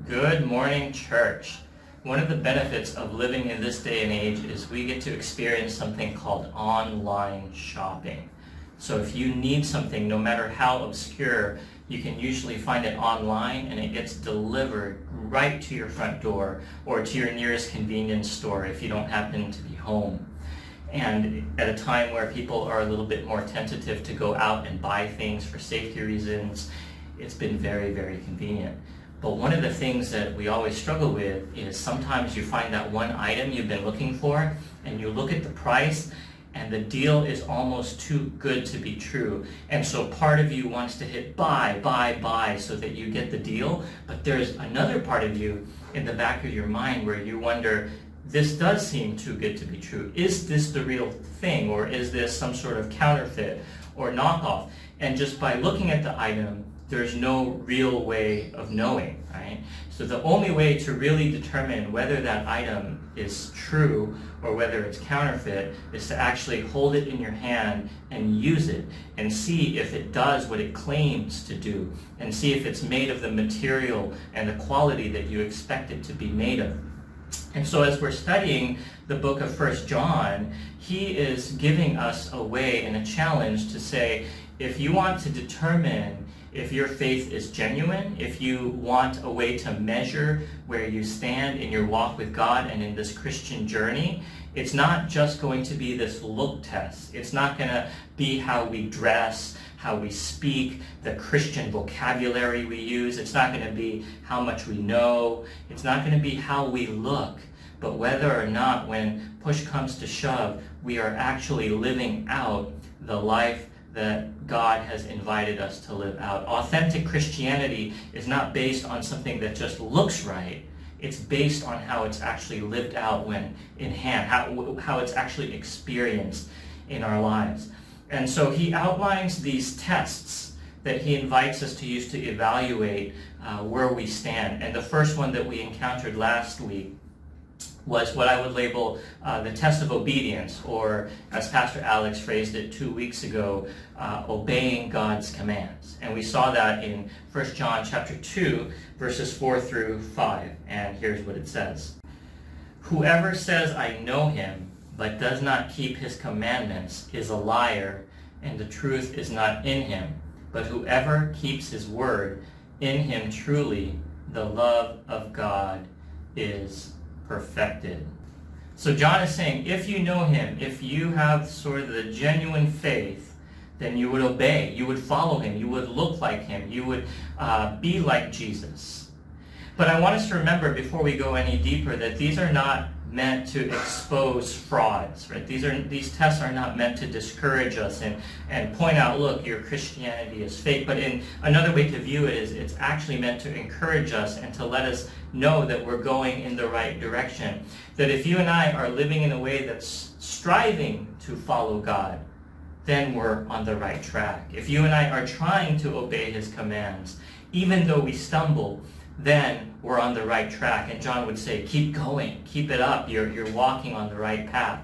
Good morning, church. One of the benefits of living in this day and age is we get to experience something called online shopping. So if you need something, no matter how obscure, you can usually find it online and it gets delivered right to your front door or to your nearest convenience store if you don't happen to be home. And at a time where people are a little bit more tentative to go out and buy things for safety reasons, it's been very, very convenient. But one of the things that we always struggle with is sometimes you find that one item you've been looking for and you look at the price and the deal is almost too good to be true. And so part of you wants to hit buy so that you get the deal. But there's another part of you in the back of your mind where you wonder, this does seem too good to be true. Is this the real thing, or is this some sort of counterfeit or knockoff? And just by looking at the item, there's no real way of knowing, right? So the only way to really determine whether that item is true or whether it's counterfeit is to actually hold it in your hand and use it and see if it does what it claims to do and see if it's made of the material and the quality that you expect it to be made of. And so as we're studying the book of 1 John, he is giving us a way and a challenge to say, if you want to determine if your faith is genuine, if you want a way to measure where you stand in your walk with God and in this Christian journey, it's not just going to be this look test. It's not going to be how we dress, how we speak, the Christian vocabulary we use. It's not going to be how much we know. It's not going to be how we look. But whether or not, when push comes to shove, we are actually living out the life that God has invited us to live out. Authentic Christianity is not based on something that just looks right. It's based on how it's actually lived out when in hand, how it's actually experienced in our lives. And so he outlines these tests that he invites us to use to evaluate where we stand. And the first one that we encountered last week was what I would label the test of obedience, or as Pastor Alex phrased it 2 weeks ago, obeying God's commands. And we saw that in 1 John chapter 2, verses 4 through 5. And here's what it says. Whoever says, I know him, but does not keep his commandments is a liar, and the truth is not in him. But whoever keeps his word, in him truly the love of God is perfected. So John is saying, if you know him, if you have sort of the genuine faith, then you would obey, you would follow him, you would look like him, you would be like Jesus. But I want us to remember before we go any deeper that these are not meant to expose frauds, right? These tests are not meant to discourage us and point out, look, your Christianity is fake. But in another way to view it is it's actually meant to encourage us and to let us know that we're going in the right direction. That if you and I are living in a way that's striving to follow God, then we're on the right track. If you and I are trying to obey his commands, even though we stumble, then we're on the right track. And John would say, keep going, keep it up. You're walking on the right path.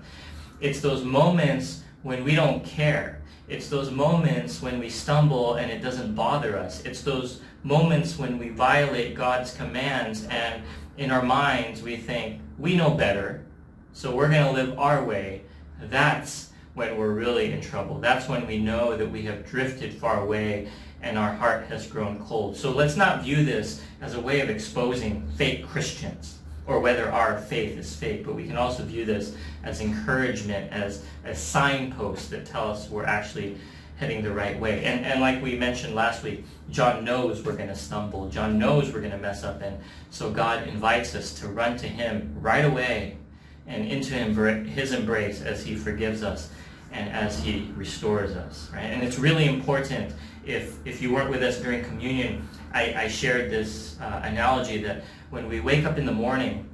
It's those moments when we don't care. It's those moments when we stumble and it doesn't bother us. It's those moments when we violate God's commands and in our minds we think, we know better, so we're going to live our way. That's when we're really in trouble. That's when we know that we have drifted far away and our heart has grown cold. So let's not view this as a way of exposing fake Christians or whether our faith is fake, but we can also view this as encouragement, as signposts that tell us we're actually heading the right way. And like we mentioned last week, John knows we're going to stumble. John knows we're going to mess up. And so God invites us to run to him right away and into his embrace as he forgives us and as he restores us, right? And it's really important, if you weren't with us during communion, I shared this analogy that when we wake up in the morning,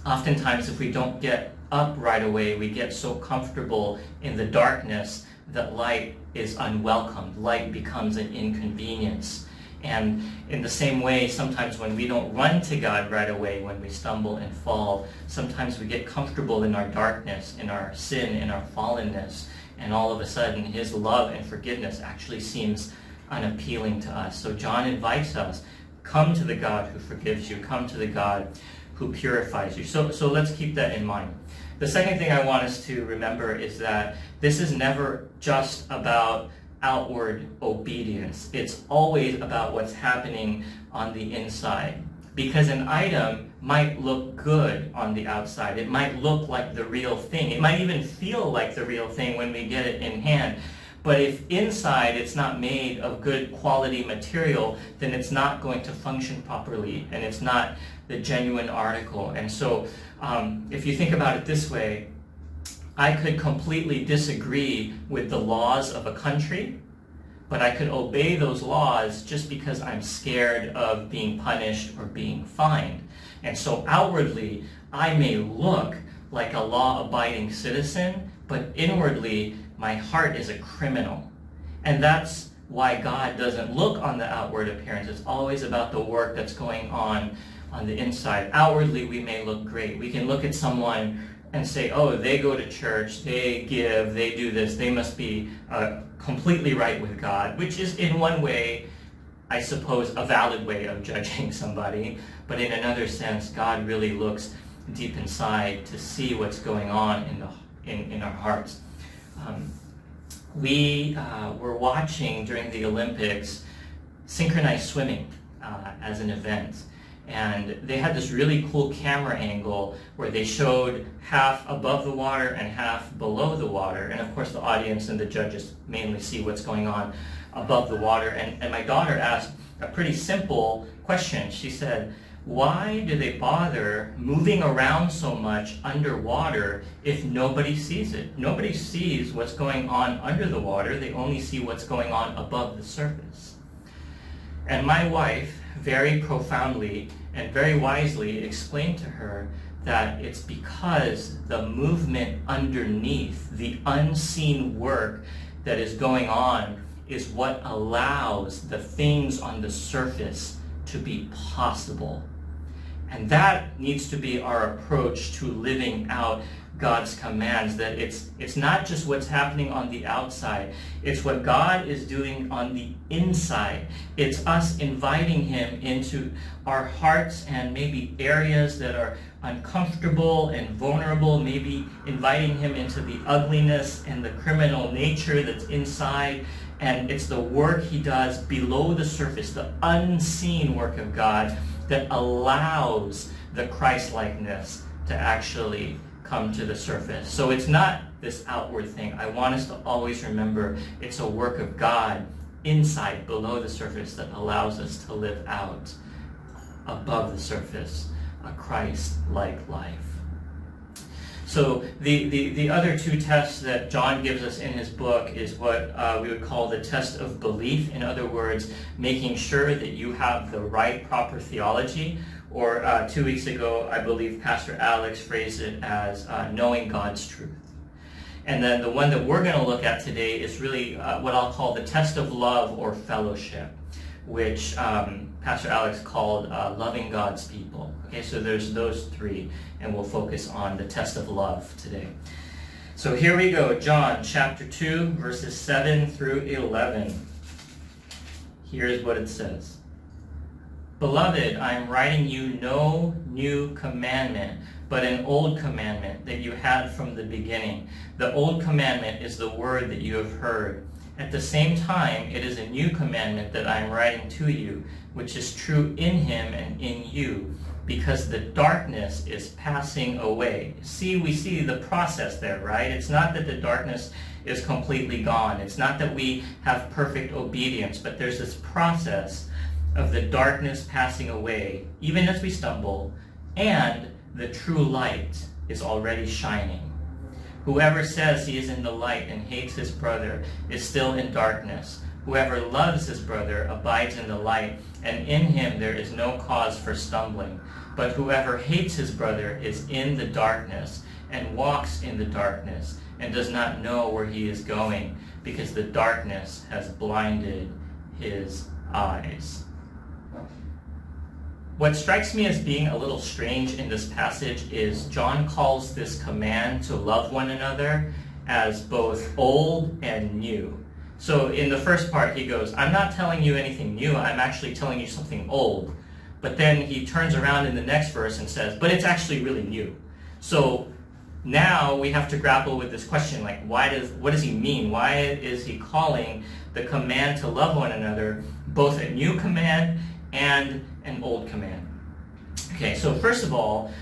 oftentimes if we don't get up right away, we get so comfortable in the darkness that light is unwelcomed. Light becomes an inconvenience. And in the same way, sometimes when we don't run to God right away, when we stumble and fall, sometimes we get comfortable in our darkness, in our sin, in our fallenness, and all of a sudden his love and forgiveness actually seems unappealing to us. So John invites us, Come to the God who forgives you. Come to the God who purifies you. So let's keep that in mind. The second thing I want us to remember is that this is never just about outward obedience. It's always about what's happening on the inside. Because an item might look good on the outside. It might look like the real thing. It might even feel like the real thing when we get it in hand. But if inside it's not made of good quality material, then it's not going to function properly, and it's not the genuine article. And so if you think about it this way, I could completely disagree with the laws of a country, but I could obey those laws just because I'm scared of being punished or being fined. And so outwardly, I may look like a law-abiding citizen, but inwardly, my heart is a criminal. And that's why God doesn't look on the outward appearance. It's always about the work that's going on the inside. Outwardly, we may look great. We can look at someone and say, oh, they go to church, they give, they do this, they must be completely right with God, which is in one way, I suppose, a valid way of judging somebody. But in another sense, God really looks deep inside to see what's going on in our hearts. We were watching during the Olympics synchronized swimming as an event. And they had this really cool camera angle where they showed half above the water and half below the water. And of course the audience and the judges mainly see what's going on above the water. And my daughter asked a pretty simple question. She said, why do they bother moving around so much underwater if nobody sees it? Nobody sees what's going on under the water. They only see what's going on above the surface. And my wife very profoundly and very wisely explained to her that it's because the movement underneath, the unseen work that is going on, is what allows the things on the surface to be possible. And that needs to be our approach to living out God's commands, that it's not just what's happening on the outside, it's what God is doing on the inside. It's us inviting him into our hearts and maybe areas that are uncomfortable and vulnerable, maybe inviting him into the ugliness and the criminal nature that's inside. And it's the work he does below the surface, the unseen work of God, that allows the Christ-likeness to actually come to the surface. So it's not this outward thing. I want us to always remember it's a work of God inside, below the surface, that allows us to live out above the surface a Christ-like life. So the other two tests that John gives us in his book is what we would call the test of belief. In other words, making sure that you have the right, proper theology. Or 2 weeks ago, I believe Pastor Alex phrased it as knowing God's truth. And then the one that we're going to look at today is really what I'll call the test of love or fellowship, which Pastor Alex called loving God's people. Okay, so there's those three, and we'll focus on the test of love today. So here we go, John chapter 2, verses 7 through 11. Here's what it says. Beloved, I am writing you no new commandment, but an old commandment that you had from the beginning. The old commandment is the word that you have heard. At the same time, it is a new commandment that I am writing to you, which is true in him and in you, because the darkness is passing away. We see the process there, right? It's not that the darkness is completely gone. It's not that we have perfect obedience, but there's this process of the darkness passing away, even as we stumble, and the true light is already shining. Whoever says he is in the light and hates his brother is still in darkness. Whoever loves his brother abides in the light, and in him there is no cause for stumbling. But whoever hates his brother is in the darkness and walks in the darkness and does not know where he is going, because the darkness has blinded his eyes. What strikes me as being a little strange in this passage is John calls this command to love one another as both old and new. So in the first part, he goes, I'm not telling you anything new. I'm actually telling you something old. But then he turns around in the next verse and says, but it's actually really new. So now we have to grapple with this question, like, what does he mean? Why is he calling the command to love one another both a new command and an old command? Okay, so first of all,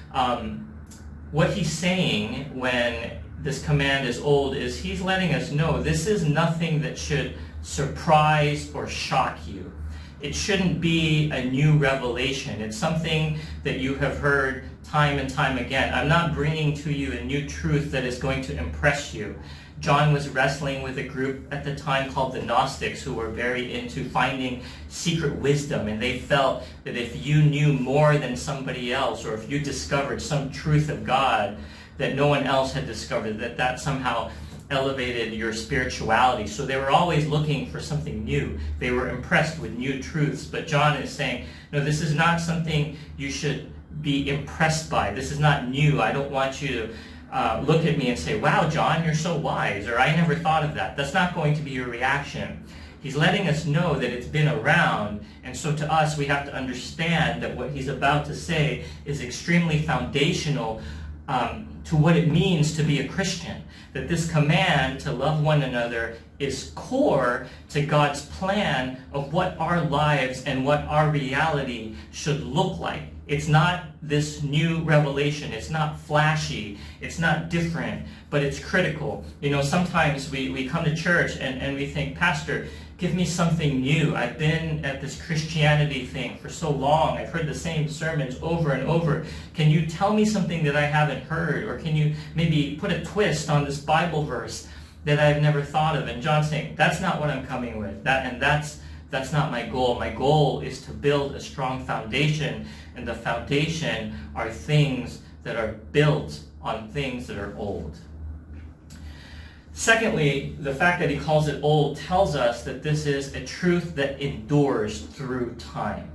what he's saying when this command is old is he's letting us know this is nothing that should surprise or shock you. It shouldn't be a new revelation. It's something that you have heard time and time again. I'm not bringing to you a new truth that is going to impress you. John was wrestling with a group at the time called the Gnostics, who were very into finding secret wisdom, and they felt that if you knew more than somebody else, or if you discovered some truth of God that no one else had discovered, that somehow elevated your spirituality. So they were always looking for something new. They were impressed with new truths. But John is saying, no, this is not something you should be impressed by. This is not new. I don't want you to look at me and say, wow, John, you're so wise, or I never thought of that. That's not going to be your reaction. He's letting us know that it's been around, and so to us, we have to understand that what he's about to say is extremely foundational to what it means to be a Christian. That this command to love one another is core to God's plan of what our lives and what our reality should look like. It's not this new revelation. It's not flashy. It's not different, but it's critical. You know, sometimes we come to church and we think, Pastor, give me something new. I've been at this Christianity thing for so long. I've heard the same sermons over and over. Can you tell me something that I haven't heard? Or can you maybe put a twist on this Bible verse that I've never thought of? And John's saying, that's not what I'm coming with. That's not my goal. My goal is to build a strong foundation, and the foundation are things that are built on things that are old. Secondly, the fact that he calls it old tells us that this is a truth that endures through time.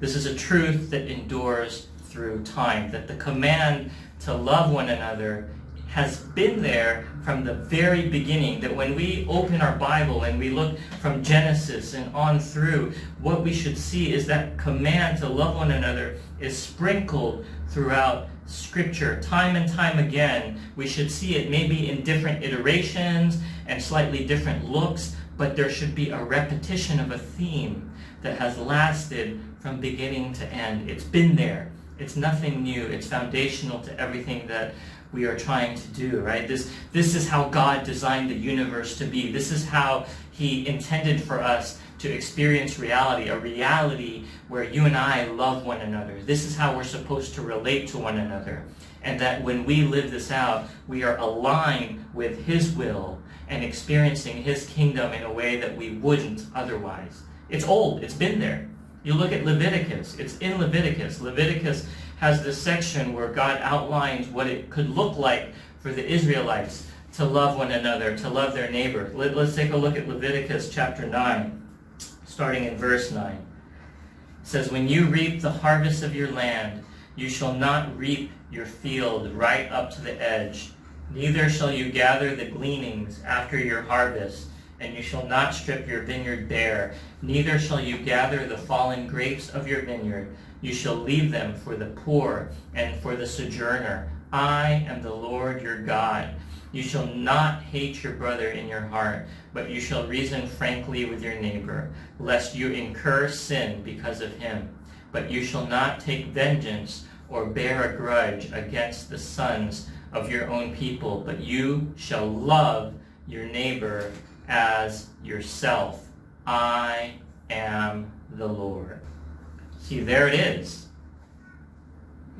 This is a truth that endures through time, that the command to love one another has been there from the very beginning, that when we open our Bible and we look from Genesis and on through, what we should see is that command to love one another is sprinkled throughout Scripture time and time again. We should see it maybe in different iterations and slightly different looks, but there should be a repetition of a theme that has lasted from beginning to end. It's been there. It's nothing new. It's foundational to everything that we are trying to do, right? This is how God designed the universe to be. This is how he intended for us to experience reality, a reality where you and I love one another. This is how we're supposed to relate to one another. And that when we live this out, we are aligned with his will and experiencing his kingdom in a way that we wouldn't otherwise. It's old. It's been there. You look at Leviticus. It's in Leviticus. Leviticus has this section where God outlines what it could look like for the Israelites to love one another, to love their neighbor. Let's take a look at Leviticus chapter 9, starting in verse 9. It says, when you reap the harvest of your land, you shall not reap your field right up to the edge, neither shall you gather the gleanings after your harvest, and you shall not strip your vineyard bare, neither shall you gather the fallen grapes of your vineyard. You shall leave them for the poor and for the sojourner. I am the Lord your God. You shall not hate your brother in your heart, but you shall reason frankly with your neighbor, lest you incur sin because of him. But you shall not take vengeance or bear a grudge against the sons of your own people, but you shall love your neighbor as yourself. I am the Lord. See, there it is.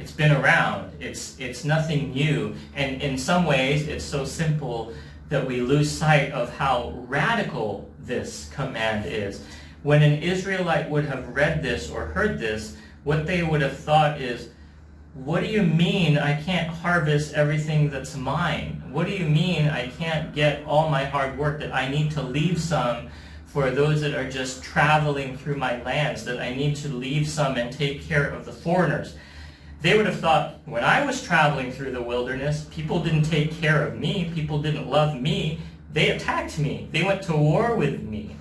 It's been around. It's nothing new. And in some ways, it's so simple that we lose sight of how radical this command is. When an Israelite would have read this or heard this, what they would have thought is, what do you mean I can't harvest everything that's mine? What do you mean I can't get all my hard work, that I need to leave some for those that are just traveling through my lands, that I need to leave some and take care of the foreigners? They would have thought, when I was traveling through the wilderness, people didn't take care of me, people didn't love me, They attacked me. They went to war with me.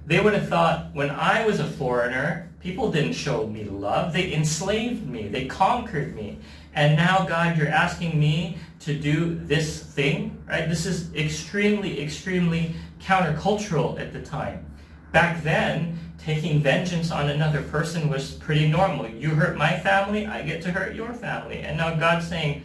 They would have thought when I was a foreigner, people didn't show me love. They enslaved me. They conquered me. And now, God, you're asking me to do this thing, right? This is extremely, extremely countercultural at the time. Back then, taking vengeance on another person was pretty normal. You hurt my family, I get to hurt your family. And now God's saying,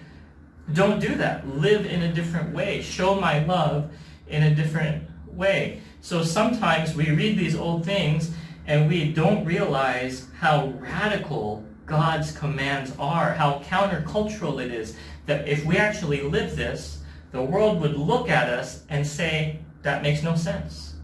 don't do that. Live in a different way. Show my love in a different way. So sometimes we read these old things and we don't realize how radical God's commands are, how countercultural it is, that if we actually live this, the world would look at us and say, that makes no sense.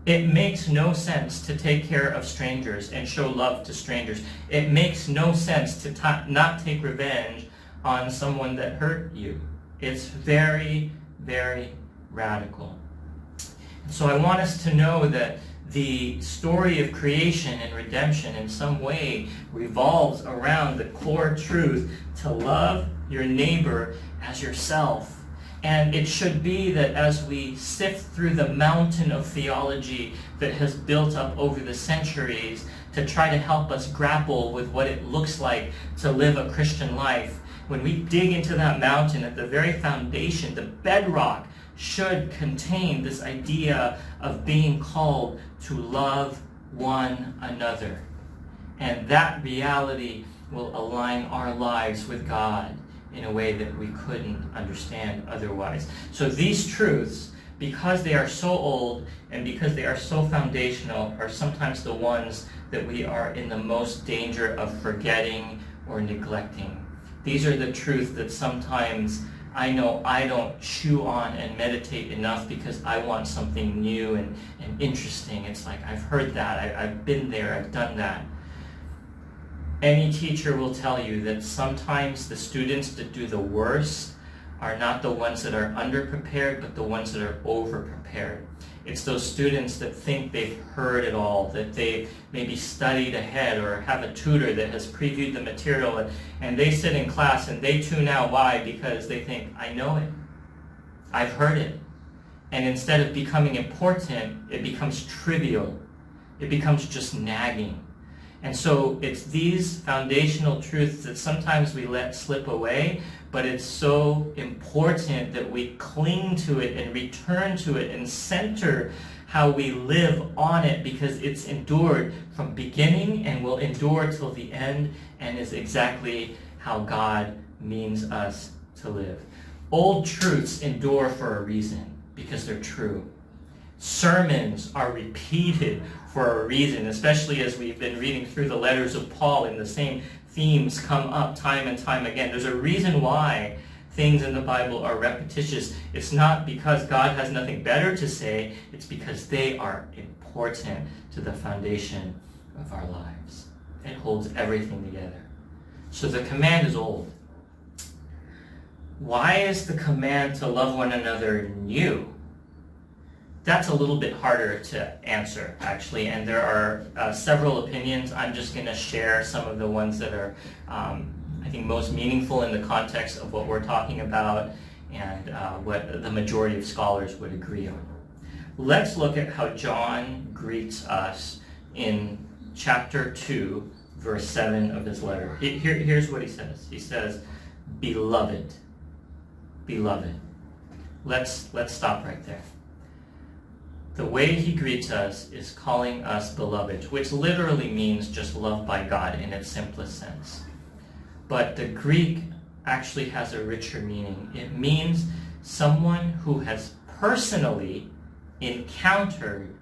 It makes no sense to take care of strangers and show love to strangers. It makes no sense to not take revenge on someone that hurt you. It's very, very radical. So I want us to know that the story of creation and redemption in some way revolves around the core truth to love your neighbor as yourself. And it should be that as we sift through the mountain of theology that has built up over the centuries to try to help us grapple with what it looks like to live a Christian life, when we dig into that mountain at the very foundation, the bedrock should contain this idea of being called to love one another. And that reality will align our lives with God in a way that we couldn't understand otherwise. So these truths, because they are so old and because they are so foundational, are sometimes the ones that we are in the most danger of forgetting or neglecting. These are the truths that sometimes I know I don't chew on and meditate enough because I want something new and interesting. It's like, I've heard that, I've been there, I've done that. Any teacher will tell you that sometimes the students that do the worst are not the ones that are underprepared, but the ones that are overprepared. It's those students that think they've heard it all, that they maybe studied ahead or have a tutor that has previewed the material, and they sit in class and they tune out. Why? Because they think, I know it. I've heard it. And instead of becoming important, it becomes trivial. It becomes just nagging. And so it's these foundational truths that sometimes we let slip away, but it's so important that we cling to it and return to it and center how we live on it, because it's endured from beginning and will endure till the end and is exactly how God means us to live. Old truths endure for a reason, because they're true. Sermons are repeated for a reason, especially as we've been reading through the letters of Paul, and the same themes come up time and time again. There's a reason why things in the Bible are repetitious. It's not because God has nothing better to say, it's because they are important to the foundation of our lives. It holds everything together. So the command is old. Why is the command to love one another new? That's a little bit harder to answer, actually, and there are several opinions. I'm just going to share some of the ones that are, I think, most meaningful in the context of what we're talking about and what the majority of scholars would agree on. Let's look at how John greets us in chapter 2, verse 7 of his letter. Here's what he says. He says, "Beloved, beloved." Let's stop right there. The way he greets us is calling us beloved, which literally means just loved by God in its simplest sense. But the Greek actually has a richer meaning. It means someone who has personally encountered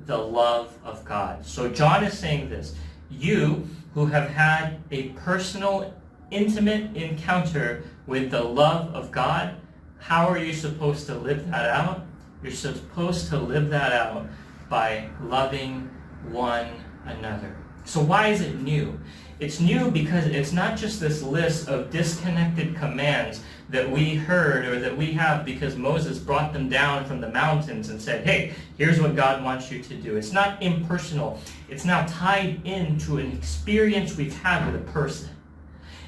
the love of God. So John is saying this: you who have had a personal, intimate encounter with the love of God, how are you supposed to live that out? You're supposed to live that out by loving one another. So why is it new? It's new because it's not just this list of disconnected commands that we heard or that we have because Moses brought them down from the mountains and said, hey, here's what God wants you to do. It's not impersonal. It's now tied into an experience we've had with a person.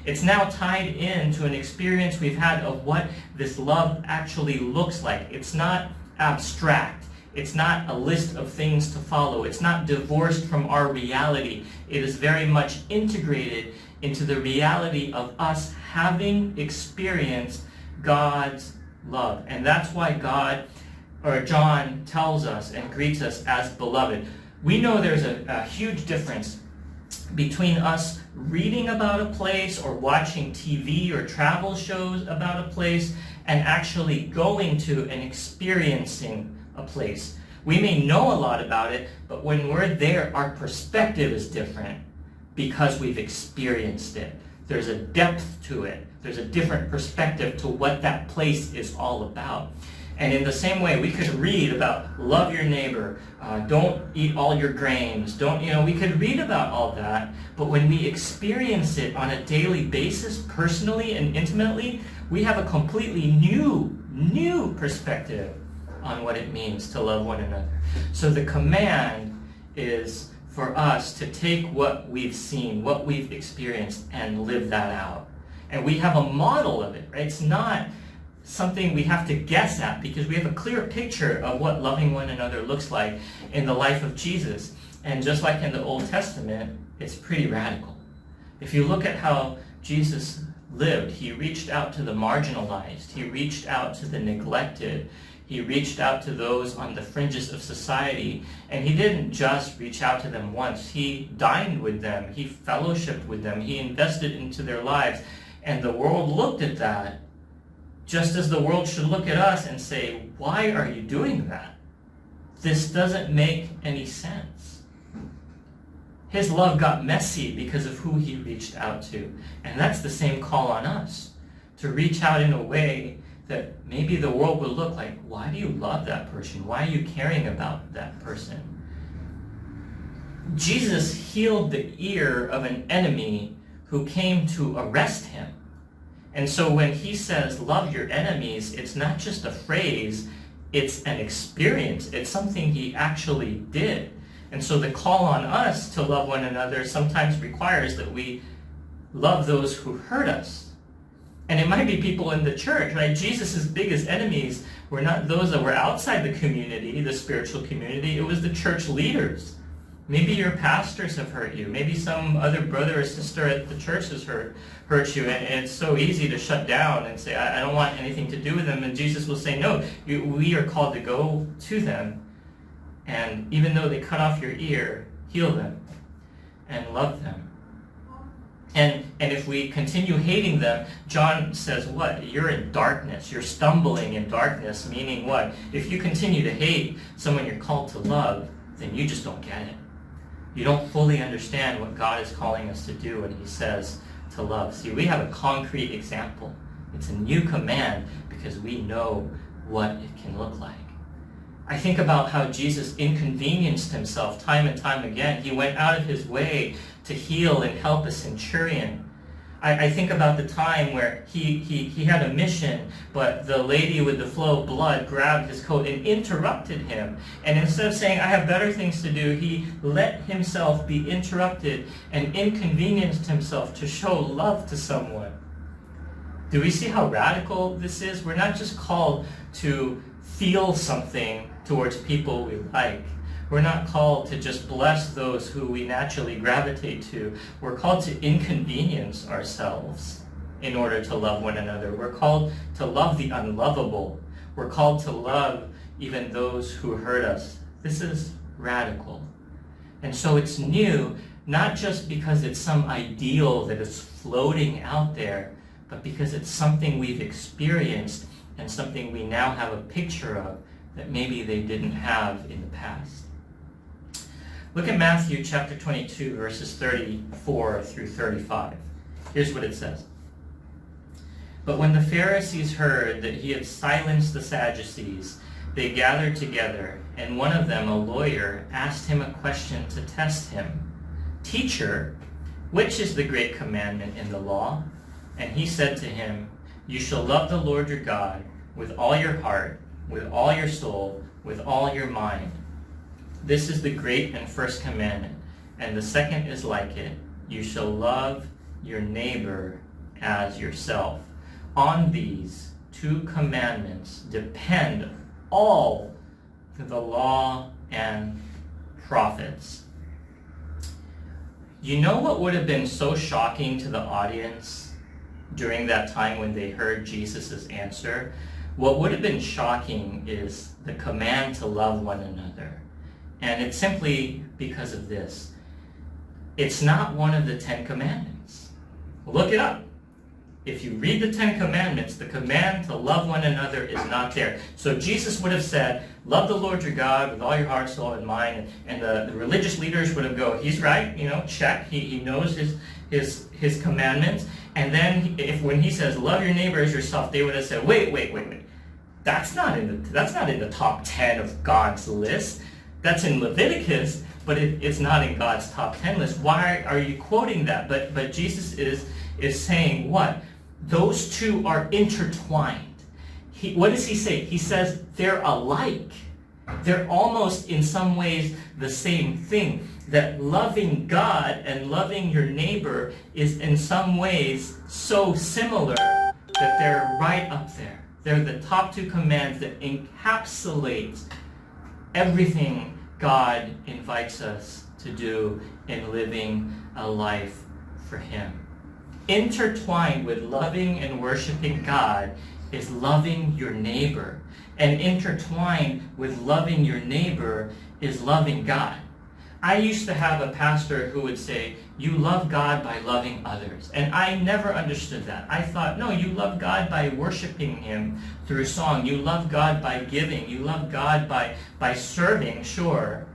It's now tied into an experience we've had of what this love actually looks like. It's not abstract. It's not a list of things to follow. It's not divorced from our reality. It is very much integrated into the reality of us having experienced God's love. And that's why John tells us and greets us as beloved. We know there's a huge difference between us reading about a place or watching TV or travel shows about a place and actually going to and experiencing a place. We may know a lot about it, but when we're there, our perspective is different because we've experienced it. There's a depth to it. There's a different perspective to what that place is all about. And in the same way, we could read about love your neighbor, don't eat all your grains, we could read about all that, but when we experience it on a daily basis, personally and intimately, we have a completely new perspective on what it means to love one another. So the command is for us to take what we've seen, what we've experienced, and live that out. And we have a model of it, right? It's not something we have to guess at because we have a clear picture of what loving one another looks like in the life of Jesus. And just like in the Old Testament, it's pretty radical. If you look at how Jesus lived, he reached out to the marginalized, he reached out to the neglected, he reached out to those on the fringes of society, and he didn't just reach out to them once. He dined with them, he fellowshiped with them, he invested into their lives, and the world looked at that just as the world should look at us and say, why are you doing that? This doesn't make any sense. His love got messy because of who he reached out to. And that's the same call on us, to reach out in a way that maybe the world will look like, why do you love that person? Why are you caring about that person? Jesus healed the ear of an enemy who came to arrest him. And so when he says, love your enemies, it's not just a phrase, it's an experience. It's something he actually did. And so the call on us to love one another sometimes requires that we love those who hurt us. And it might be people in the church, right? Jesus' biggest enemies were not those that were outside the community, the spiritual community. It was the church leaders. Maybe your pastors have hurt you. Maybe some other brother or sister at the church has hurt you. And it's so easy to shut down and say, I don't want anything to do with them. And Jesus will say, no, we are called to go to them. And even though they cut off your ear, heal them and love them. And if we continue hating them, John says what? You're in darkness. You're stumbling in darkness, meaning what? If you continue to hate someone you're called to love, then you just don't get it. You don't fully understand what God is calling us to do when he says to love. See, we have a concrete example. It's a new command because we know what it can look like. I think about how Jesus inconvenienced himself time and time again. He went out of his way to heal and help a centurion. I think about the time where he had a mission, but the lady with the flow of blood grabbed his coat and interrupted him. And instead of saying, I have better things to do, he let himself be interrupted and inconvenienced himself to show love to someone. Do we see how radical this is? We're not just called to feel something towards people we like. We're not called to just bless those who we naturally gravitate to. We're called to inconvenience ourselves in order to love one another. We're called to love the unlovable. We're called to love even those who hurt us. This is radical. And so it's new, not just because it's some ideal that is floating out there, but because it's something we've experienced and something we now have a picture of that maybe they didn't have in the past. Look at Matthew chapter 22, verses 34 through 35. Here's what it says. But when the Pharisees heard that he had silenced the Sadducees, they gathered together, and one of them, a lawyer, asked him a question to test him. Teacher, which is the great commandment in the law? And he said to him, you shall love the Lord your God with all your heart, with all your soul, with all your mind. This is the great and first commandment, and the second is like it. You shall love your neighbor as yourself. On these two commandments depend all the law and prophets. You know what would have been so shocking to the audience during that time when they heard Jesus' answer? What would have been shocking is the command to love one another. And it's simply because of this. It's not one of the 10 commandments. Look it up. If you read the 10 commandments, the command to love one another is not there. So Jesus would have said, love the Lord your God with all your heart, soul, and mind. And the religious leaders would have go, he's right, check. He knows his commandments. And then when he says, love your neighbor as yourself, they would have said, wait. That's not in the top 10 of God's list. That's in Leviticus, but it's not in God's top 10 list. Why are you quoting that? But Jesus is saying what? Those two are intertwined. What does he say? He says they're alike. They're almost in some ways the same thing. That loving God and loving your neighbor is in some ways so similar that they're right up there. They're the top 2 commands that encapsulate everything God invites us to do in living a life for him. Intertwined with loving and worshiping God is loving your neighbor. And intertwined with loving your neighbor is loving God. I used to have a pastor who would say, you love God by loving others. And I never understood that. I thought, no, you love God by worshiping him through song. You love God by giving. You love God by serving, sure.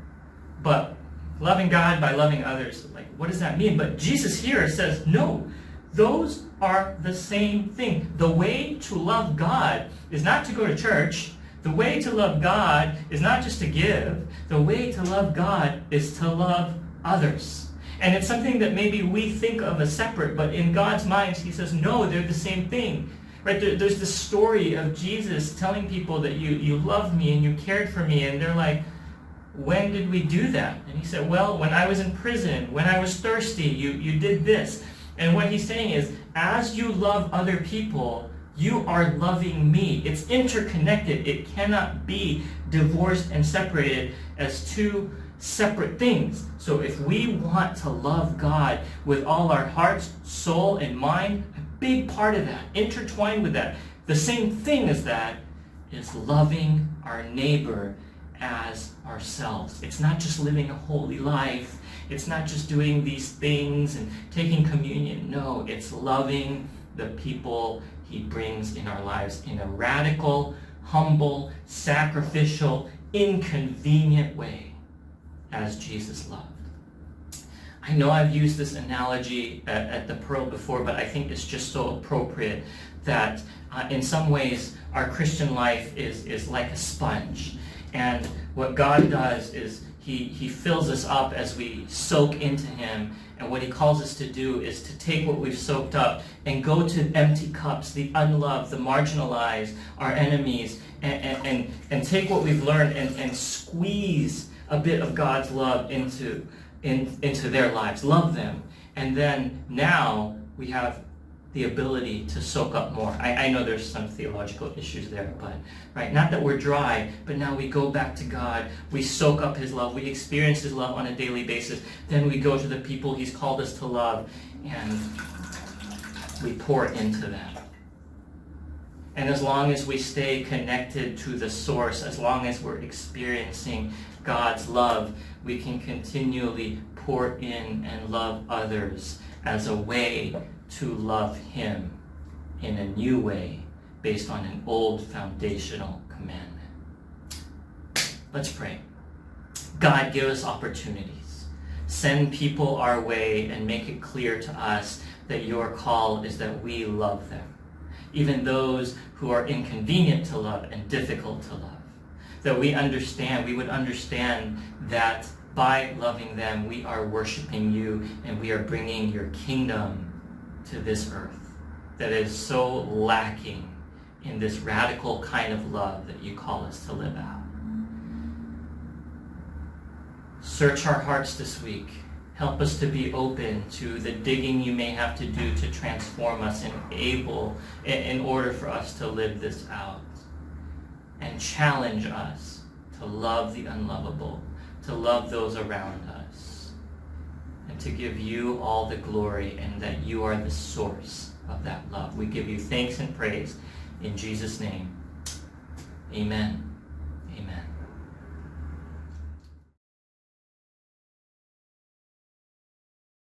But loving God by loving others, like, what does that mean? But Jesus here says, no, those are the same thing. The way to love God is not to go to church. The way to love God is not just to give. The way to love God is to love others. And it's something that maybe we think of as separate, but in God's mind, he says, no, they're the same thing. Right? There's this story of Jesus telling people that you loved me and you cared for me, and they're like, when did we do that? And he said, well, when I was in prison, when I was thirsty, you did this. And what he's saying is, as you love other people, you are loving me. It's interconnected. It cannot be divorced and separated as 2 separate things. So if we want to love God with all our hearts, soul, and mind, a big part of that, intertwined with that, the same thing as that, is loving our neighbor as ourselves. It's not just living a holy life. It's not just doing these things and taking communion. No, it's loving the people he brings in our lives in a radical, humble, sacrificial, inconvenient way, as Jesus loved. I know I've used this analogy at the Pearl before, but I think it's just so appropriate that in some ways our Christian life is like a sponge. And what God does is he fills us up as we soak into him. And what he calls us to do is to take what we've soaked up and go to empty cups, the unloved, the marginalized, our enemies, and take what we've learned and squeeze a bit of God's love into their lives. Love them. And then now we have the ability to soak up more. I know there's some theological issues there, but right, not that we're dry, but now we go back to God, we soak up his love, we experience his love on a daily basis, then we go to the people he's called us to love, and we pour into that. And as long as we stay connected to the source, as long as we're experiencing God's love, we can continually pour in and love others as a way to love him in a new way based on an old foundational commandment. Let's pray. God, give us opportunities. Send people our way and make it clear to us that your call is that we love them, even those who are inconvenient to love and difficult to love. That we would understand that by loving them, we are worshiping you and we are bringing your kingdom to this earth that is so lacking in this radical kind of love that you call us to live out. Search our hearts this week. Help us to be open to the digging you may have to do to transform us and in order for us to live this out. and challenge us to love the unlovable, to love those around us, and to give you all the glory, and that you are the source of that love. We give you thanks and praise in Jesus' name. Amen.